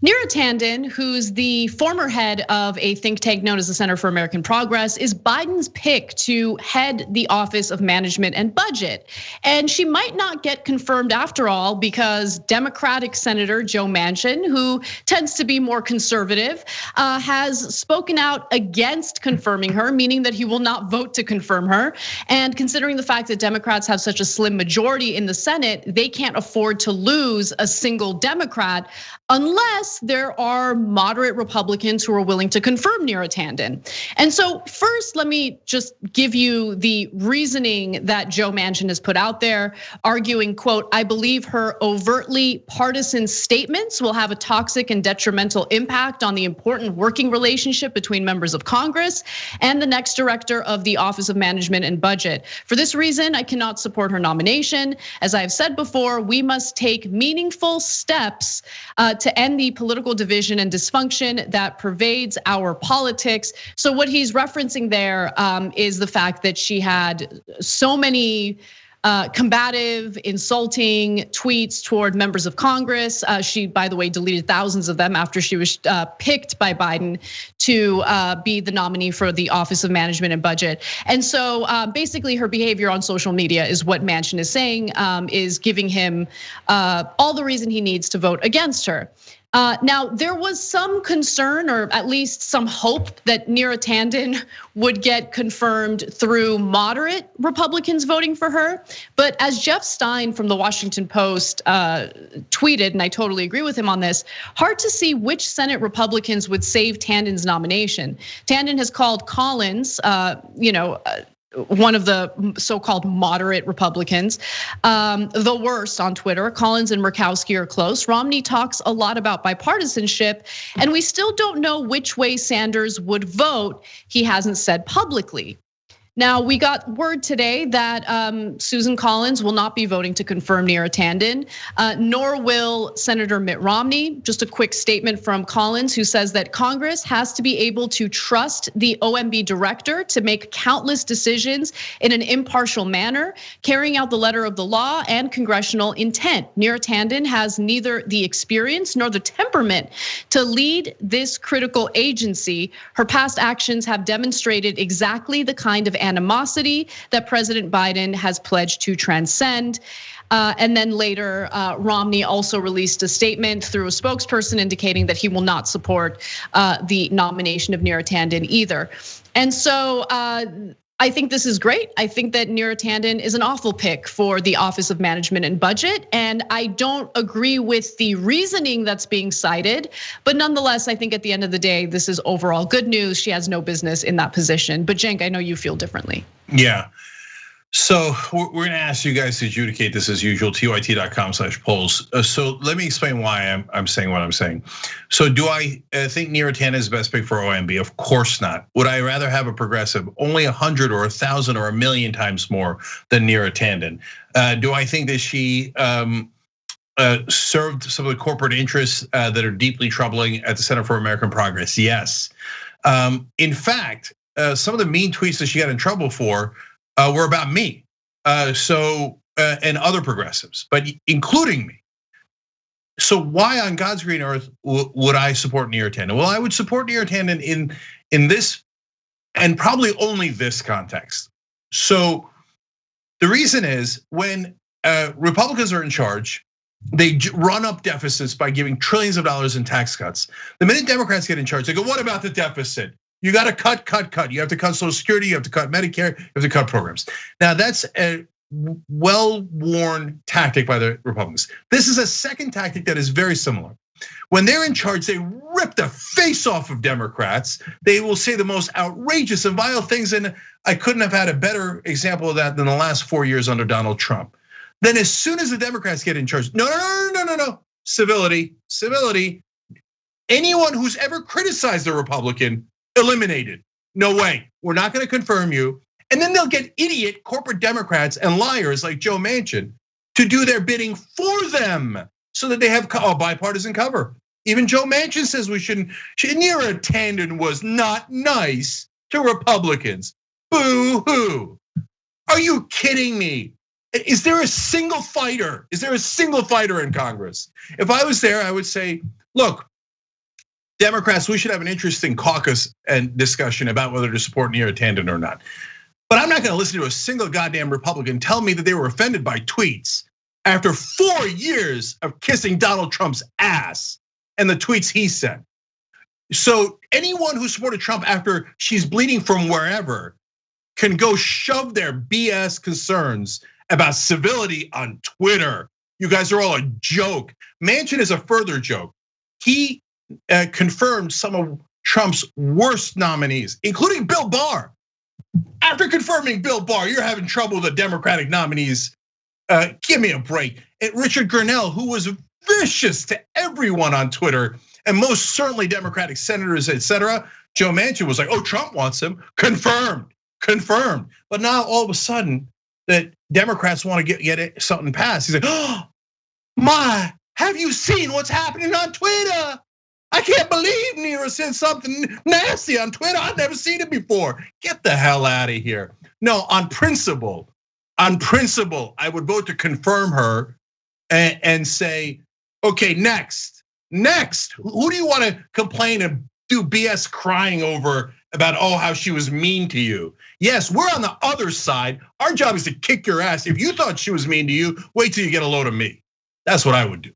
Neera Tanden, who's the former head of a think tank known as the Center for American Progress, is Biden's pick to head the Office of Management and Budget. And she might not get confirmed after all because Democratic Senator Joe Manchin, who tends to be more conservative, has spoken out against confirming her, meaning that he will not vote to confirm her. And considering the fact that Democrats have such a slim majority in the Senate, they can't afford to lose a single Democrat unless there are moderate Republicans who are willing to confirm Neera Tanden. And so first, let me just give you the reasoning that Joe Manchin has put out there, arguing, quote, "I believe her overtly partisan statements will have a toxic and detrimental impact on the important working relationship between members of Congress and the next director of the Office of Management and Budget. For this reason, I cannot support her nomination. As I have said before, we must take meaningful steps to end the political division and dysfunction that pervades our politics." So what he's referencing there is the fact that she had so many combative, insulting tweets toward members of Congress. She, by the way, deleted thousands of them after she was picked by Biden to be the nominee for the Office of Management and Budget. And so basically her behavior on social media is what Manchin is saying is giving him all the reason he needs to vote against her. Now, there was some concern, or at least some hope, that Neera Tanden would get confirmed through moderate Republicans voting for her. But as Jeff Stein from the Washington Post tweeted, and I totally agree with him on this, hard to see which Senate Republicans would save Tanden's nomination. Tanden has called Collins, one of the so-called moderate Republicans, the worst on Twitter. Collins and Murkowski are close. Romney talks a lot about bipartisanship, and we still don't know which way Sanders would vote. He hasn't said publicly. Now, we got word today that Susan Collins will not be voting to confirm Neera Tanden, nor will Senator Mitt Romney. Just a quick statement from Collins, who says that Congress has to be able to trust the OMB director to make countless decisions in an impartial manner, carrying out the letter of the law and congressional intent. Neera Tanden has neither the experience nor the temperament to lead this critical agency. Her past actions have demonstrated exactly the kind of animosity that President Biden has pledged to transcend. And then later, Romney also released a statement through a spokesperson indicating that he will not support the nomination of Neera Tanden either. And so I think this is great. I think that Neera Tanden is an awful pick for the Office of Management and Budget. And I don't agree with the reasoning that's being cited, but nonetheless, I think at the end of the day, this is overall good news. She has no business in that position. But Cenk, I know you feel differently. Yeah. So we're gonna ask you guys to adjudicate this as usual, tyt.com/polls. So let me explain why I'm saying what I'm saying. So do I think Neera Tanden is the best pick for OMB? Of course not. Would I rather have a progressive, only 100 or 1,000 or 1,000,000 times more than Neera Tanden? Do I think that she served some of the corporate interests that are deeply troubling at the Center for American Progress? Yes. In fact, some of the mean tweets that she got in trouble for were about me, and other progressives, but including me. So why on God's green earth would I support Neera Tanden? Well, I would support Neera Tanden in this, and probably only this context. So the reason is when Republicans are in charge, they run up deficits by giving trillions of dollars in tax cuts. The minute Democrats get in charge, they go, what about the deficit? You got to cut. You have to cut Social Security, you have to cut Medicare, you have to cut programs. Now that's a well-worn tactic by the Republicans. This is a second tactic that is very similar. When they're in charge, they rip the face off of Democrats. They will say the most outrageous and vile things, and I couldn't have had a better example of that than the last 4 years under Donald Trump. Then as soon as the Democrats get in charge, no, civility. Anyone who's ever criticized a Republican, eliminated. No way, we're not gonna confirm you. And then they'll get idiot corporate Democrats and liars like Joe Manchin to do their bidding for them so that they have bipartisan cover. Even Joe Manchin says we shouldn't. Neera Tanden was not nice to Republicans. Boo hoo. Are you kidding me? Is there a single fighter? Is there a single fighter in Congress? If I was there, I would say, look, Democrats, we should have an interesting caucus and discussion about whether to support Neera Tanden or not. But I'm not gonna listen to a single goddamn Republican tell me that they were offended by tweets after 4 years of kissing Donald Trump's ass and the tweets he sent. So anyone who supported Trump after she's bleeding from wherever can go shove their BS concerns about civility on Twitter. You guys are all a joke. Manchin is a further joke. He confirmed some of Trump's worst nominees, including Bill Barr. After confirming Bill Barr, you're having trouble with the Democratic nominees. Give me a break. And Richard Grenell, who was vicious to everyone on Twitter, and most certainly Democratic senators, etc. Joe Manchin was like, oh, Trump wants him. Confirmed. But now all of a sudden, that Democrats want to get something passed. He's like, oh, my, have you seen what's happening on Twitter? I can't believe Neera said something nasty on Twitter. I've never seen it before. Get the hell out of here. No, on principle, I would vote to confirm her and say, okay, next. Who do you want to complain and do BS crying over about, oh, how she was mean to you? Yes, we're on the other side. Our job is to kick your ass. If you thought she was mean to you, wait till you get a load of me. That's what I would do.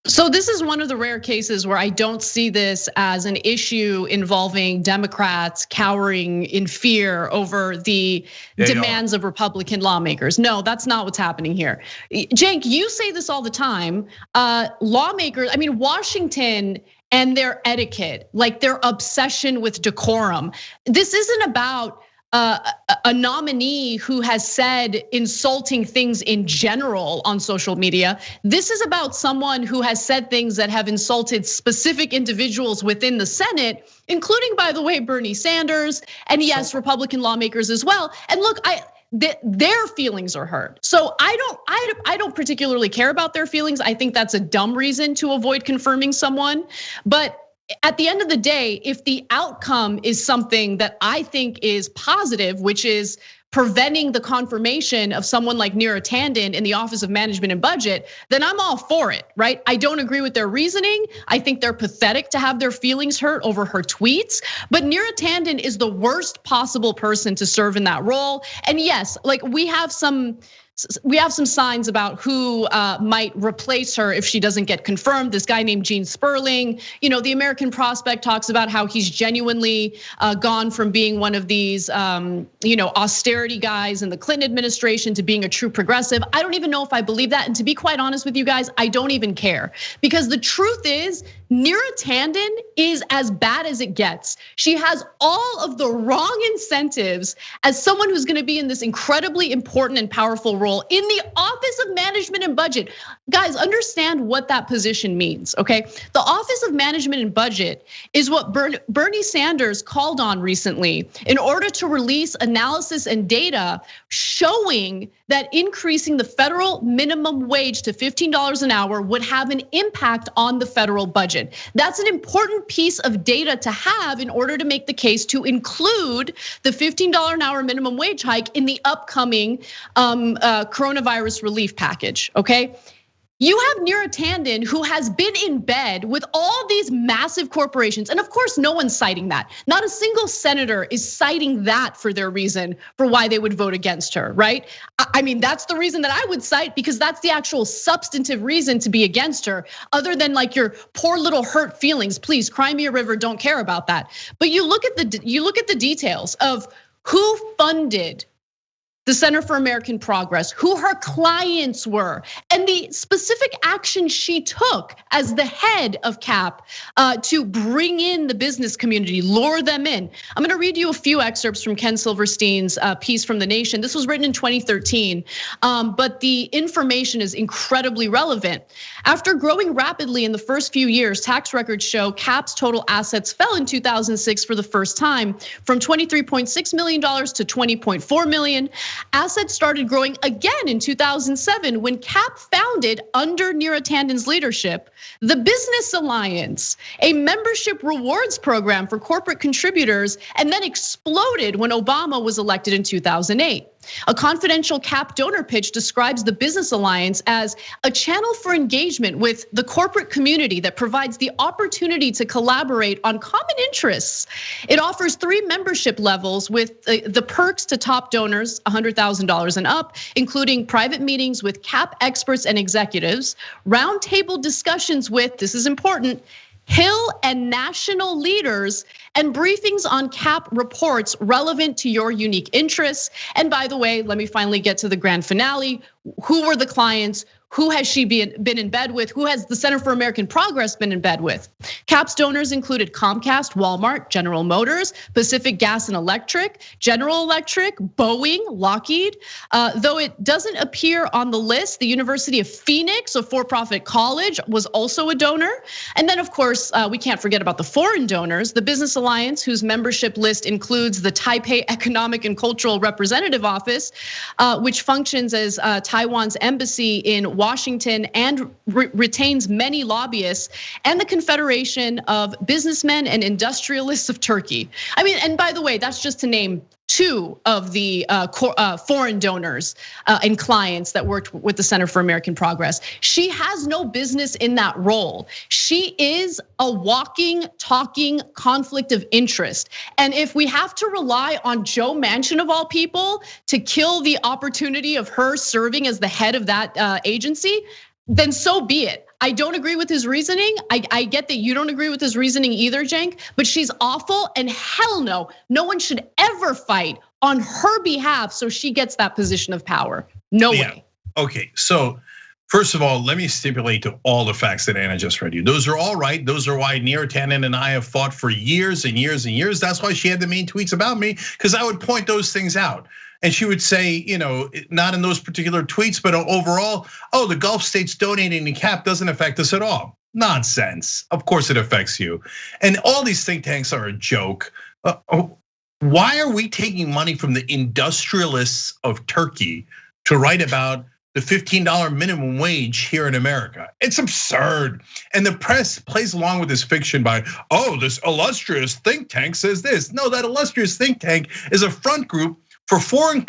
So this is one of the rare cases where I don't see this as an issue involving Democrats cowering in fear over the demands of Republican lawmakers. No, that's not what's happening here. Cenk, you say this all the time. Lawmakers, I mean, Washington and their etiquette, like their obsession with decorum. This isn't about a nominee who has said insulting things in general on social media. This is about someone who has said things that have insulted specific individuals within the Senate, including, by the way, Bernie Sanders, and yes, Republican lawmakers as well. And look, their feelings are hurt. So I don't particularly care about their feelings. I think that's a dumb reason to avoid confirming someone. But at the end of the day, if the outcome is something that I think is positive, which is preventing the confirmation of someone like Neera Tanden in the Office of Management and Budget, then I'm all for it, right? I don't agree with their reasoning. I think they're pathetic to have their feelings hurt over her tweets. But Neera Tanden is the worst possible person to serve in that role. And yes, like we have some signs about who might replace her if she doesn't get confirmed. This guy named Gene Sperling, the American Prospect talks about how he's genuinely gone from being one of these, austerity guys in the Clinton administration to being a true progressive. I don't even know if I believe that. And to be quite honest with you guys, I don't even care. Because the truth is, Neera Tanden is as bad as it gets. She has all of the wrong incentives as someone who's gonna be in this incredibly important and powerful role in the Office of Management and Budget. Guys, understand what that position means, okay? The Office of Management and Budget is what Bernie Sanders called on recently in order to release analysis and data showing that increasing the federal minimum wage to $15 an hour would have an impact on the federal budget. That's an important piece of data to have in order to make the case to include the $15 an hour minimum wage hike in the upcoming coronavirus relief package, okay? You have Neera Tanden, who has been in bed with all these massive corporations. And of course, no one's citing that. Not a single senator is citing that for their reason for why they would vote against her, right? I mean, that's the reason that I would cite, because that's the actual substantive reason to be against her, other than like your poor little hurt feelings. Please, cry me a river, don't care about that. But you look at the details of who funded the Center for American Progress, who her clients were, and the specific action she took as the head of CAP to bring in the business community, lure them in. I'm gonna read you a few excerpts from Ken Silverstein's piece from The Nation. This was written in 2013, but the information is incredibly relevant. After growing rapidly in the first few years, tax records show CAP's total assets fell in 2006 for the first time from $23.6 million to $20.4 million. Assets started growing again in 2007 when CAP founded, under Neera Tanden's leadership, the Business Alliance, a membership rewards program for corporate contributors, and then exploded when Obama was elected in 2008. A confidential CAP donor pitch describes the business alliance as a channel for engagement with the corporate community that provides the opportunity to collaborate on common interests. It offers 3 membership levels with the perks to top donors, $100,000 and up, including private meetings with CAP experts and executives, roundtable discussions with, this is important, Hill and national leaders, and briefings on CAP reports relevant to your unique interests. And by the way, let me finally get to the grand finale. Who were the clients? Who has she been in bed with? Who has the Center for American Progress been in bed with? CAP's donors included Comcast, Walmart, General Motors, Pacific Gas and Electric, General Electric, Boeing, Lockheed. Though it doesn't appear on the list, the University of Phoenix, a for-profit college, was also a donor. And then of course, we can't forget about the foreign donors, the Business Alliance, whose membership list includes the Taipei Economic and Cultural Representative Office, which functions as Taiwan's embassy in Washington and retains many lobbyists, and the Confederation of Businessmen and Industrialists of Turkey. I mean, and by the way, that's just to name 2 of the foreign donors and clients that worked with the Center for American Progress. She has no business in that role. She is a walking, talking conflict of interest. And if we have to rely on Joe Manchin of all people to kill the opportunity of her serving as the head of that agency, then so be it. I don't agree with his reasoning. I get that you don't agree with his reasoning either, Cenk, but she's awful, and hell no, no one should ever fight on her behalf so she gets that position of power. No way. Okay, so first of all, let me stipulate to all the facts that Anna just read you. Those are all right. Those are why Neera Tanden and I have fought for years and years and years. That's why she had the mean tweets about me, because I would point those things out. And she would say, not in those particular tweets, but overall, the Gulf states donating to CAP doesn't affect us at all. Nonsense. Of course it affects you. And all these think tanks are a joke. Why are we taking money from the industrialists of Turkey to write about the $15 minimum wage here in America? It's absurd. And the press plays along with this fiction by, this illustrious think tank says this. No, that illustrious think tank is a front group for foreign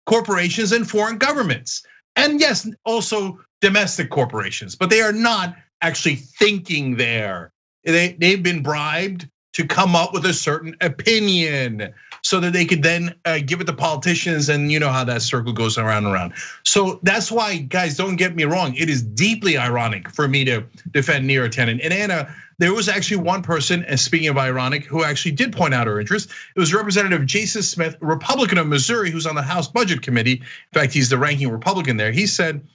corporations and foreign governments. And yes, also domestic corporations, but they are not actually thinking there. They've been bribed to come up with a certain opinion so that they could then give it to politicians, and you know how that circle goes around and around. So that's why, guys, don't get me wrong. It is deeply ironic for me to defend Neera Tanden. And Anna, there was actually one person, and speaking of ironic, who actually did point out her interest. It was Representative Jason Smith, Republican of Missouri, who's on the House Budget Committee. In fact, he's the ranking Republican there. He said,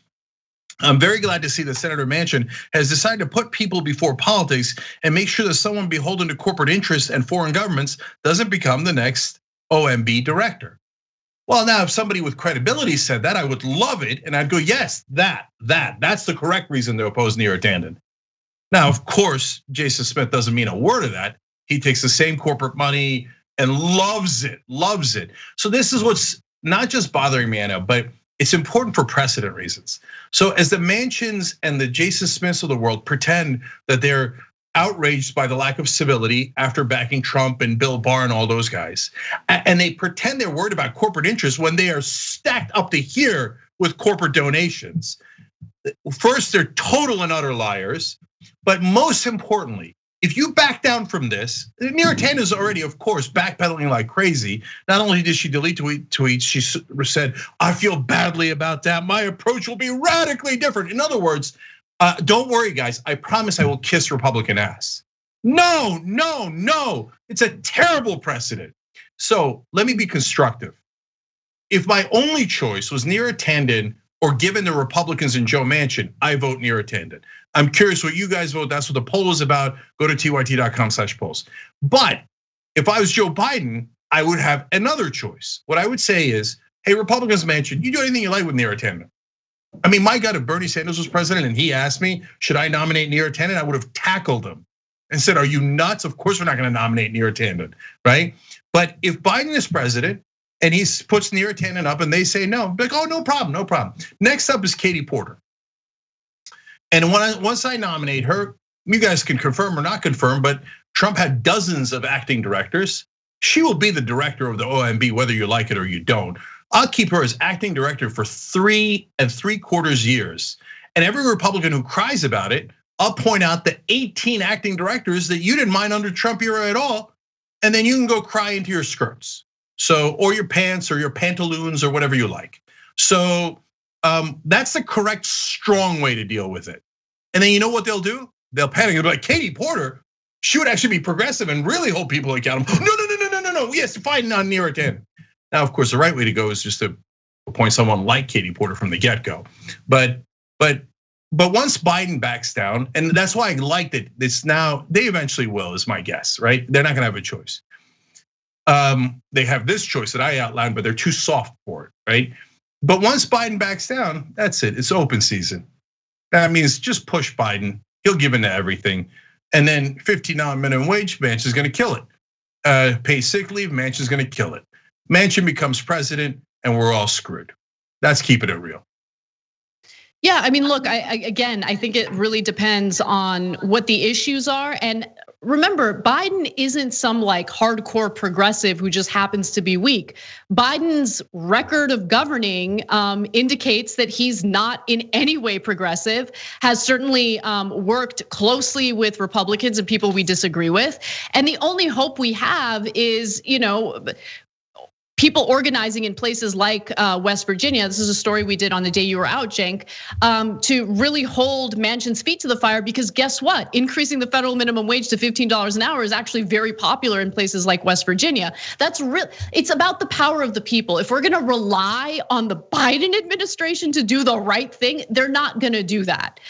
I'm very glad to see that Senator Manchin has decided to put people before politics and make sure that someone beholden to corporate interests and foreign governments doesn't become the next OMB director. Well, now if somebody with credibility said that, I would love it. And I'd go, yes, that's the correct reason to oppose Neera Tanden. Now, of course, Jason Smith doesn't mean a word of that. He takes the same corporate money and loves it. So this is what's not just bothering me, Anna, but it's important for precedent reasons. So as the Manchins and the Jason Smiths of the world pretend that they're outraged by the lack of civility after backing Trump and Bill Barr and all those guys, and they pretend they're worried about corporate interests when they are stacked up to here with corporate donations. First, they're total and utter liars. But most importantly, if you back down from this, Neera Tanden is already, of course, backpedaling like crazy. Not only did she delete tweets, she said, I feel badly about that. My approach will be radically different. In other words, don't worry, guys. I promise I will kiss Republican ass. No. It's a terrible precedent. So let me be constructive. If my only choice was Neera Tanden or given the Republicans and Joe Manchin, I vote Neera Tanden. I'm curious what you guys vote. That's what the poll is about. Go to tyt.com/polls. But if I was Joe Biden, I would have another choice. What I would say is, hey, Republicans, Manchin, you do anything you like with Neera Tanden. I mean, my God, if Bernie Sanders was president and he asked me, should I nominate Neera Tanden? I would have tackled him and said, are you nuts? Of course we're not gonna nominate Neera Tanden, right? But if Biden is president and he puts Neera Tanden up and they say no, like, oh, no problem. Next up is Katie Porter. And once I nominate her, you guys can confirm or not confirm, but Trump had dozens of acting directors. She will be the director of the OMB, whether you like it or you don't. I'll keep her as acting director for 3.75 years. And every Republican who cries about it, I'll point out the 18 acting directors that you didn't mind under Trump era at all. And then you can go cry into your skirts. So, or your pants or your pantaloons or whatever you like. So that's the correct, strong way to deal with it. And then you know what they'll do? They'll panic and be like, Katie Porter, she would actually be progressive and really hold people accountable. No, yes, fine on Neera Tanden. Now, of course, the right way to go is just to appoint someone like Katie Porter from the get-go. But once Biden backs down, and that's why I like that it's now, they eventually will, is my guess, right? They're not gonna have a choice. They have this choice that I outlined, but they're too soft for it, right? But once Biden backs down, that's it, it's open season. That means just push Biden, he'll give in to everything. And then $15 minimum wage, Manchin's gonna kill it. Pay sick leave, Manchin's gonna kill it. Manchin becomes president and we're all screwed. That's keeping it real. Yeah, I mean, look, I think it really depends on what the issues are. And remember, Biden isn't some like hardcore progressive who just happens to be weak. Biden's record of governing indicates that he's not in any way progressive, has certainly worked closely with Republicans and people we disagree with. And the only hope we have is, people organizing in places like West Virginia. This is a story we did on the day you were out, Cenk, to really hold Manchin's feet to the fire, because guess what? Increasing the federal minimum wage to $15 an hour is actually very popular in places like West Virginia. That's real. It's about the power of the people. If we're gonna rely on the Biden administration to do the right thing, they're not gonna do that.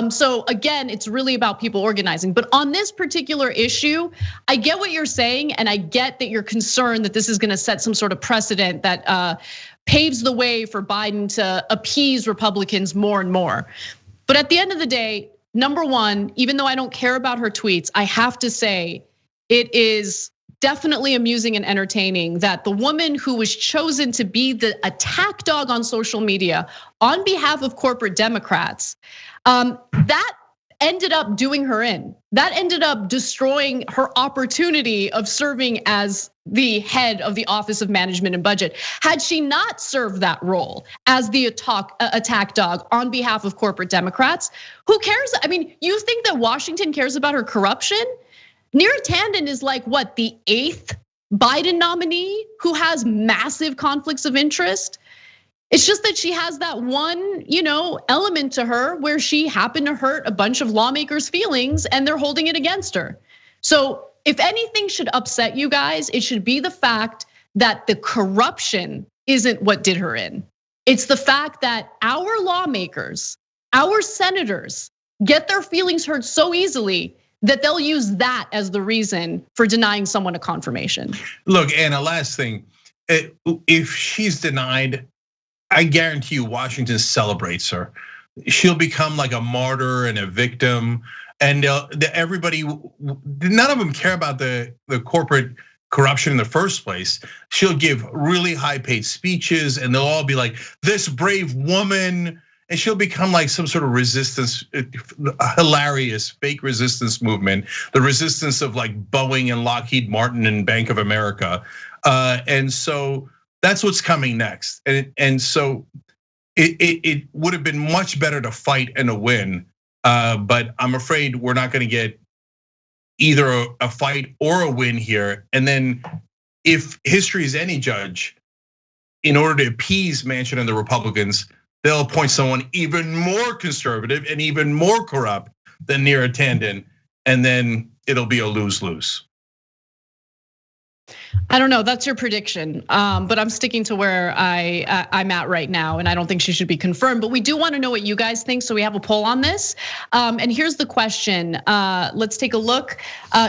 So again, it's really about people organizing. But on this particular issue, I get what you're saying, and I get that you're concerned that this is gonna set some sort of precedent that paves the way for Biden to appease Republicans more and more. But at the end of the day, number one, even though I don't care about her tweets, I have to say it is definitely amusing and entertaining that the woman who was chosen to be the attack dog on social media on behalf of corporate Democrats, that ended up doing her in. That ended up destroying her opportunity of serving as the head of the Office of Management and Budget. Had she not served that role as the attack dog on behalf of corporate Democrats, who cares? I mean, you think that Washington cares about her corruption? Neera Tanden is like what, the 8th Biden nominee who has massive conflicts of interest? It's just that she has that one, element to her where she happened to hurt a bunch of lawmakers' feelings and they're holding it against her. So if anything should upset you guys, it should be the fact that the corruption isn't what did her in. It's the fact that our lawmakers, our senators get their feelings hurt so easily that they'll use that as the reason for denying someone a confirmation. Look, Anna, last thing, if she's denied, I guarantee you Washington celebrates her. She'll become like a martyr and a victim. And everybody, none of them care about the corporate corruption in the first place. She'll give really high paid speeches and they'll all be like, this brave woman. And she'll become like some sort of resistance, hilarious fake resistance movement, the resistance of like Boeing and Lockheed Martin and Bank of America. And so that's what's coming next. And so it would have been much better to fight and to win. But I'm afraid we're not gonna get either a fight or a win here. And then if history is any judge, in order to appease Manchin and the Republicans, they'll appoint someone even more conservative and even more corrupt than Neera Tanden. And then it'll be a lose-lose. I don't know, that's your prediction, but I'm sticking to where I'm at right now, and I don't think she should be confirmed, but we do wanna know what you guys think, so we have a poll on this. And here's the question, let's take a look.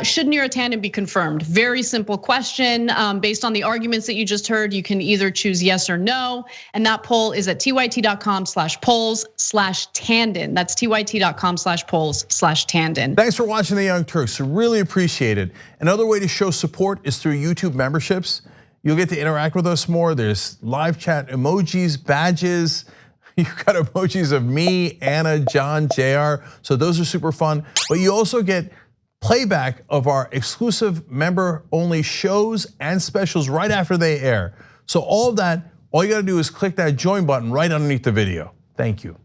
Should Neera Tanden be confirmed? Very simple question, based on the arguments that you just heard, you can either choose yes or no, and that poll is at tyt.com/polls/Tanden. That's tyt.com/polls/Tanden. Thanks for watching the Young Turks, we really appreciate it. Another way to show support is through YouTube memberships. You'll get to interact with us more. There's live chat emojis, badges. You've got emojis of me, Anna, John, JR. So those are super fun. But you also get playback of our exclusive member only shows and specials right after they air. So all of that All you gotta do is click that join button right underneath the video. Thank you.